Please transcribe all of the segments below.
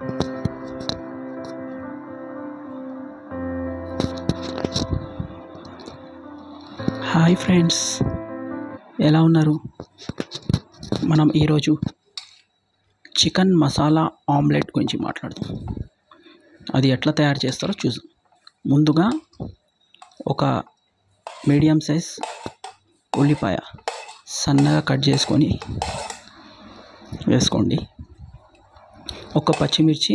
Hi friends, ఎలా ఉన్నారు? మనం ఈరోజు చికెన్ మసాలా ఆమ్లెట్ గురించి మాట్లాడదాం. అది ఎట్లా తయారు చేస్తారో చూద్దాం. ముందుగా ఒక మీడియం సైజ్ ఉల్లిపాయ సన్నగా కట్ చేసుకొని వేసుకోండి. ఒక పచ్చిమిర్చి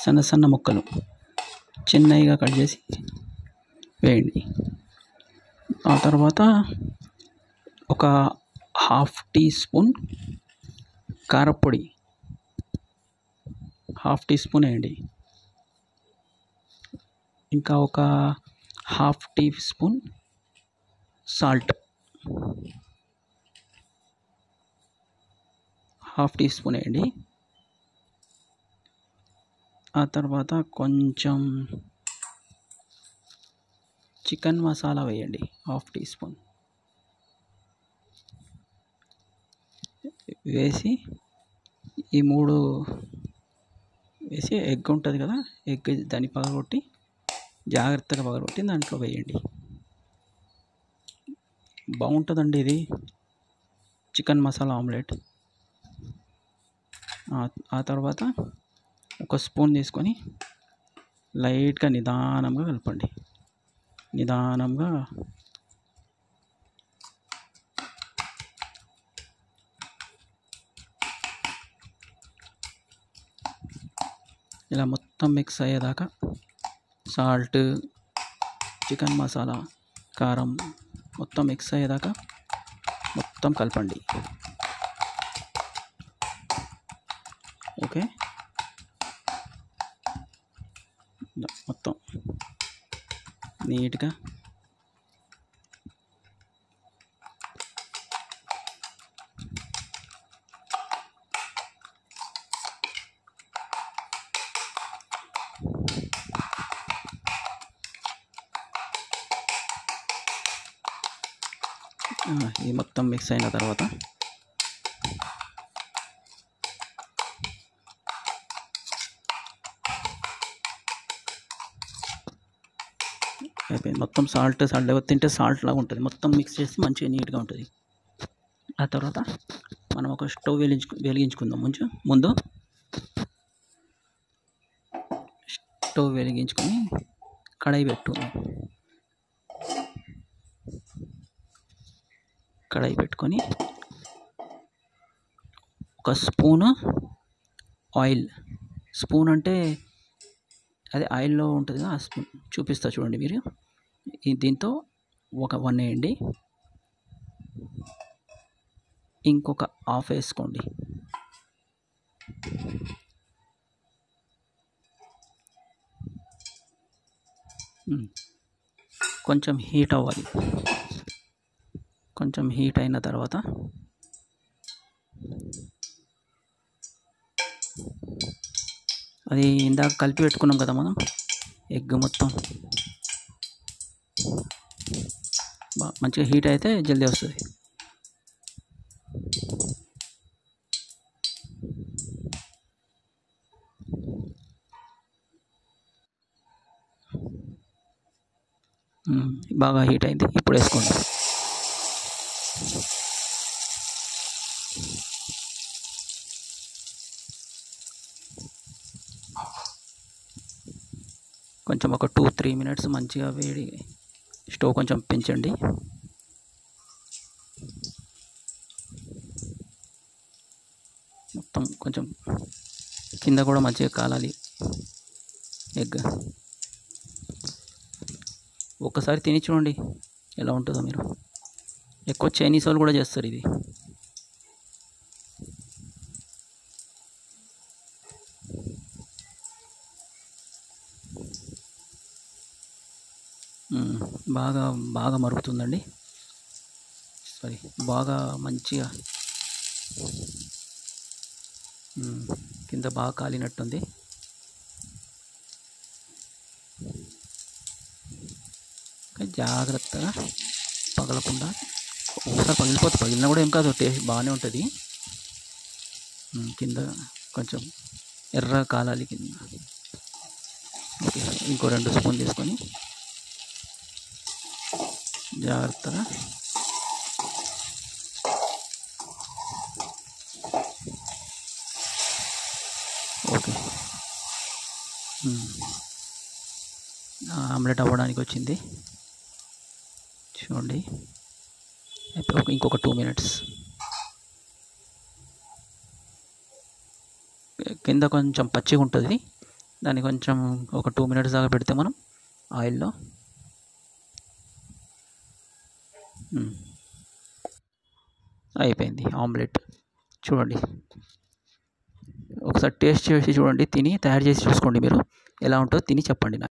సన్న సన్న ముక్కలు చిన్నగా కట్ చేసి వేయండి. ఆ తర్వాత ఒక హాఫ్ టీ స్పూన్ కారపొడి వేయండి. ఇంకా ఒక హాఫ్ టీ స్పూన్ సాల్ట్ వేయండి. ఆ తర్వాత కొంచెం చికెన్ మసాలా వేయండి, హాఫ్ టీ స్పూన్ వేసి ఈ మూడు వేసి ఎగ్ ఉంటుంది కదా, ఎగ్ దాన్ని జాగ్రత్తగా పగలగొట్టి దాంట్లో వేయండి. బాగుంటుందండి ఇది చికెన్ మసాలా ఆమ్లెట్. ఆ తర్వాత ఒక స్పూన్ తీసుకొని లైట్గా నిదానంగా కలపండి. నిదానంగా ఇలా మొత్తం మిక్స్ అయ్యేదాకా సాల్ట్, చికెన్ మసాలా, కారం మొత్తం మిక్స్ అయ్యేదాకా మొత్తం కలపండి. ఓకే, మొత్తం నీట్గా ఇది మొత్తం మిక్స్ అయిన తర్వాత అయిపోయింది. మొత్తం సాల్ట్ తింటే సాల్ట్ లాగా ఉంటుంది. మొత్తం మిక్స్ చేసి మంచిగా నీట్గా ఉంటుంది. ఆ తర్వాత మనం ఒక స్టవ్ వెలిగించుకుందాం. ముందు స్టవ్ వెలిగించుకొని కడాయి పెట్టుకొని ఒక స్పూను ఆయిల్, స్పూన్ అంటే అదే ఆయిల్లో ఉంటుంది కదా, ఆ స్పూన్ చూపిస్తా చూడండి. మీరు దీంతో ఒక 1 వేయండి, ఇంకొక హాఫ్ వేసుకోండి. కొంచెం హీట్ అవ్వాలి. కొంచెం హీట్ అయిన తర్వాత అది ఇందాక కలిపి పెట్టుకున్నాం కదా మనం, ఎగ్ మొత్తం మంచిగా హీట్ అయితే జల్దీ వస్తుంది. బాగా హీట్ అయింది. ఇప్పుడు వేసుకోండి. కొంచెం ఒక 2-3 మినిట్స్ మంచిగా వేడి, స్టవ్ కొంచెం పెంచండి. మొత్తం కొంచెం కింద కూడా మంచిగా కాలాలి ఎగ్. ఒక్కసారి తిని చూడండి ఎలా ఉంటుందో. మీరు ఎక్కువ చైనీస్ వాళ్ళు కూడా చేస్తారు ఇది. బాగా మరుగుతుందండి. బాగా మంచిగా కింద బాగా కాలినట్టుంది. జాగ్రత్తగా పగలకుండా, ఒకసారి పగిలినా కూడా ఏం కాదు, టేస్ట్ బాగానే ఉంటుంది. కింద కొంచెం ఎర్ర కాలాలి కింద. ఓకే, ఇంకో 2 స్పూన్లు తీసుకొని జాగ్రత్తగా ఓకే. ఆమ్లెట్ అవ్వడానికి వచ్చింది చూడండి. ఇంకొక 2 మినిట్స్. కింద కొంచెం పచ్చిగా ఉంటుంది, దాన్ని కొంచెం ఒక 2 మినిట్స్ దాకా పెడితే మనం ఆయిల్లో. అయిపోయింది ఆమ్లెట్. చూడండి, ఒకసారి టేస్ట్ చేసి చూడండి, తయారు చేసి చూసుకోండి. మీరు ఎలా ఉంటుందో తిని చెప్పండి నాకు.